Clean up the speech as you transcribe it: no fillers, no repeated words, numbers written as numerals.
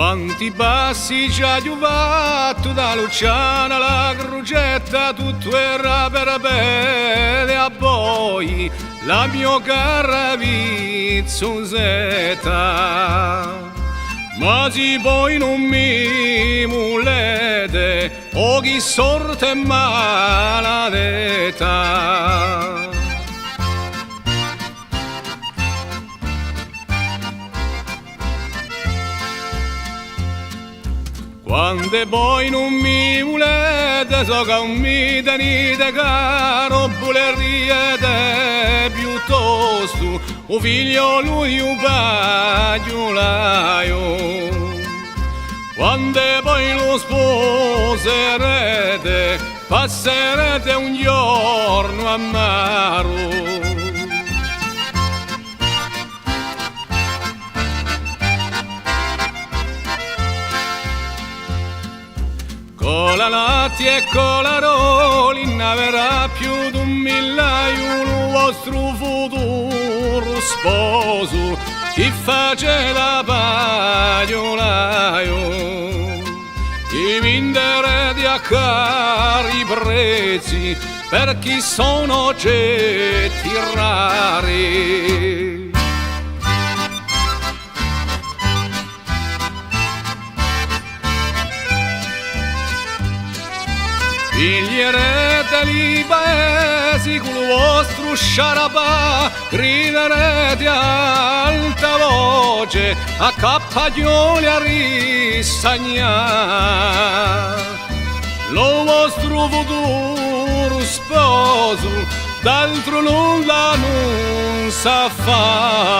Quanti passi già giuvato da Luciana la crocetta, tutto era per bene a poi la mia cara vizzosetta. Ma se poi non mi mulete, o chi sorte maladetta. Quando poi non mi volete, so che non mi tenete caro, voleriete piuttosto un figlio lui un pagliolaio. Quando poi lo sposerete, passerete un giorno amaro. Con la latte e con la rolina verrà più di 1.000 il vostro futuro sposo, chi face da pagliolaio. Chi venderete a cari prezzi per chi sono oggetti rari. Piglierete i paesi con il vostro sciarapà, griderete a alta voce a cappaglioli a ristagnare. Lo vostro futuro sposo d'altro nulla non sa fare.